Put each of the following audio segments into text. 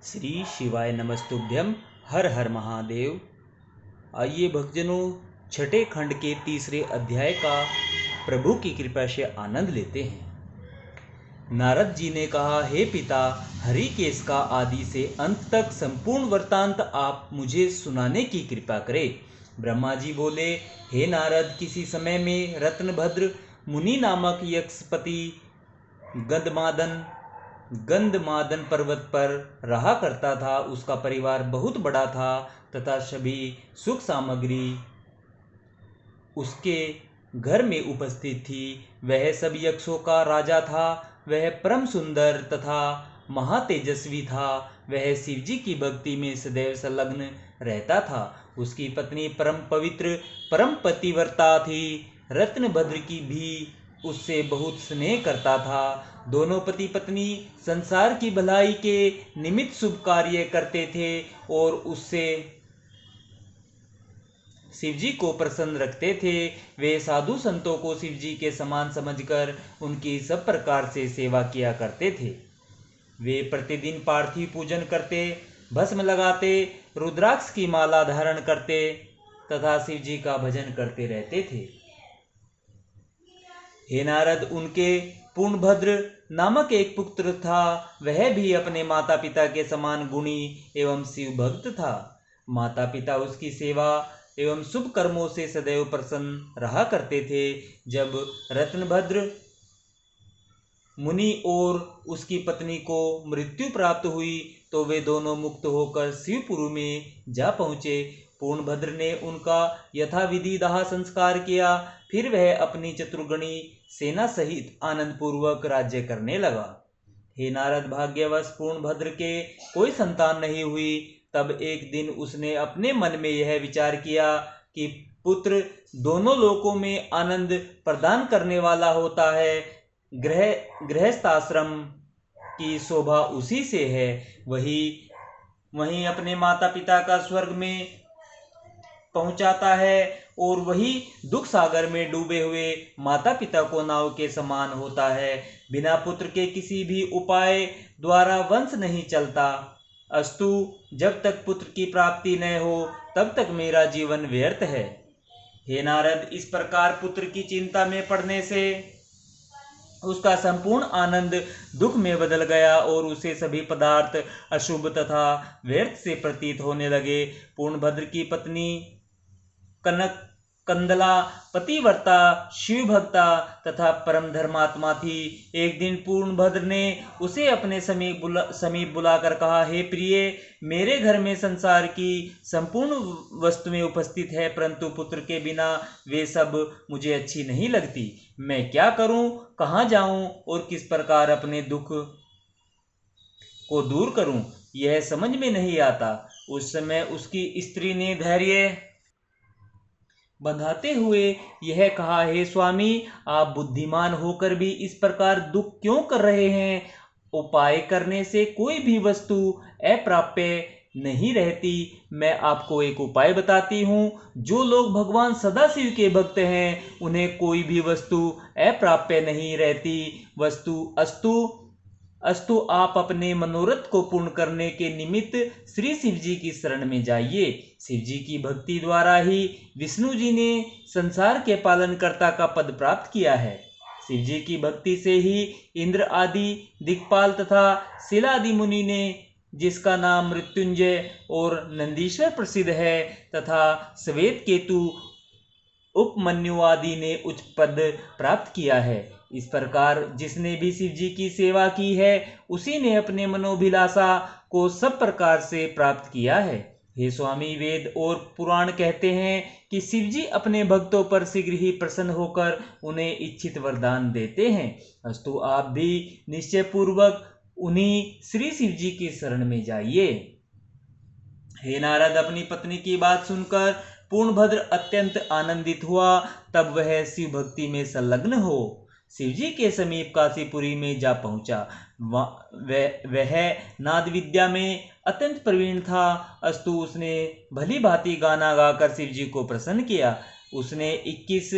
श्री शिवाय नमस्तुभ्यम। हर हर महादेव। आइए भक्तजनों, छठे खंड के तीसरे अध्याय का प्रभु की कृपा से आनंद लेते हैं। नारद जी ने कहा, हे पिता, हरिकेश का आदि से अंत तक संपूर्ण वृत्तांत आप मुझे सुनाने की कृपा करें। ब्रह्मा जी बोले, हे नारद, किसी समय में रत्नभद्र मुनि नामक यक्षपति गंधमादन पर्वत पर रहा करता था। उसका परिवार बहुत बड़ा था तथा सभी सुख सामग्री उसके घर में उपस्थित थी। वह सब यक्षों का राजा था। वह परम सुंदर तथा महातेजस्वी था। वह शिव जी की भक्ति में सदैव संलग्न रहता था। उसकी पत्नी परम पवित्र परम पतिव्रता थी। रत्नभद्र की भी उससे बहुत स्नेह करता था। दोनों पति पत्नी संसार की भलाई के निमित्त शुभ कार्य करते थे और उससे शिवजी को प्रसन्न रखते थे। वे साधु संतों को शिवजी के समान समझकर उनकी सब प्रकार से सेवा किया करते थे। वे प्रतिदिन पार्थिव पूजन करते, भस्म लगाते, रुद्राक्ष की माला धारण करते तथा शिवजी का भजन करते रहते थे। हे नारद, उनके पूर्णभद्र नामक एक पुत्र था। वह भी अपने माता पिता के समान गुणी एवं शिव भक्त था। माता पिता उसकी सेवा एवं शुभ कर्मों से सदैव प्रसन्न रहा करते थे। जब रत्नभद्र मुनि और उसकी पत्नी को मृत्यु प्राप्त हुई तो वे दोनों मुक्त होकर शिवपुरी में जा पहुँचे। पूर्णभद्र ने उनका यथाविधि दाह संस्कार किया। फिर वह अपनी चतुर्गणी सेना सहित आनंद पूर्वक राज्य करने लगा। हे नारद, भाग्यवश पूर्णभद्र के कोई संतान नहीं हुई। तब एक दिन उसने अपने मन में यह विचार किया कि पुत्र दोनों लोकों में आनंद प्रदान करने वाला होता है। गृहस्थाश्रम की शोभा उसी से है। वही अपने माता पिता का स्वर्ग में पहुंचाता है और वही दुख सागर में डूबे हुए माता पिता को नाव के समान होता है। बिना पुत्र के किसी भी उपाय द्वारा वंश नहीं चलता। अस्तु, जब तक पुत्र की प्राप्ति न हो तब तक मेरा जीवन व्यर्थ है। हे नारद, इस प्रकार पुत्र की चिंता में पड़ने से उसका संपूर्ण आनंद दुख में बदल गया और उसे सभी पदार्थ अशुभ तथा व्यर्थ से प्रतीत होने लगे। पूर्णभद्र की पत्नी कंदला पतिव्रता, शिव भक्ता तथा परम धर्मात्मा थी। एक दिन पूर्णभद्र ने उसे अपने समीप बुलाकर कहा, हे प्रिय, मेरे घर में संसार की संपूर्ण वस्तुएं उपस्थित है, परंतु पुत्र के बिना वे सब मुझे अच्छी नहीं लगती। मैं क्या करूं, कहाँ जाऊं और किस प्रकार अपने दुख को दूर करूं, यह समझ में नहीं आता। उस समय उसकी स्त्री ने धैर्य बंधाते हुए यह कहा, हे स्वामी, आप बुद्धिमान होकर भी इस प्रकार दुख क्यों कर रहे हैं? उपाय करने से कोई भी वस्तु अप्राप्य नहीं रहती। मैं आपको एक उपाय बताती हूँ। जो लोग भगवान सदाशिव के भक्त हैं उन्हें कोई भी वस्तु अप्राप्य नहीं रहती। अस्तु, आप अपने मनोरथ को पूर्ण करने के निमित्त श्री शिव जी की शरण में जाइए। शिव जी की भक्ति द्वारा ही विष्णु जी ने संसार के पालनकर्ता का पद प्राप्त किया है। शिव जी की भक्ति से ही इंद्र आदि दिक्पाल तथा शिलादि मुनि ने, जिसका नाम मृत्युंजय और नंदीश्वर प्रसिद्ध है, तथा श्वेत केतु उपमन्यु आदि ने उच्च पद प्राप्त किया है। इस प्रकार जिसने भी शिव जी की सेवा की है उसी ने अपने मनोभिलाषा को सब प्रकार से प्राप्त किया है। हे स्वामी, वेद और पुराण कहते हैं कि शिव जी अपने भक्तों पर शीघ्र ही प्रसन्न होकर उन्हें इच्छित वरदान देते हैं। अस्तु, आप भी निश्चय पूर्वक उन्हीं श्री शिव जी की शरण में जाइए। हे नारद, अपनी पत्नी की बात सुनकर पूर्णभद्र अत्यंत आनंदित हुआ। तब वह शिव भक्ति में संलग्न हो शिव जी के समीप काशीपुरी में जा पहुंचा। वह नाद विद्या में अत्यंत प्रवीण था। अस्तु, उसने भली भांति गाना गाकर शिव जी को प्रसन्न किया। उसने 21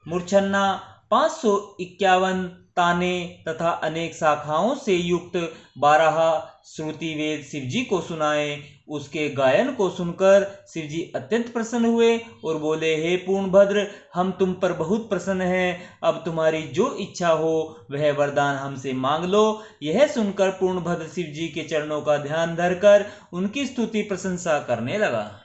मूर्छना 551 ताने तथा अनेक शाखाओं से युक्त 12 श्रुति वेद शिवजी को सुनाए। उसके गायन को सुनकर शिवजी अत्यंत प्रसन्न हुए और बोले, हे पूर्णभद्र, हम तुम पर बहुत प्रसन्न हैं। अब तुम्हारी जो इच्छा हो वह वरदान हमसे मांग लो। यह सुनकर पूर्णभद्र शिवजी के चरणों का ध्यान धरकर उनकी स्तुति प्रशंसा करने लगा।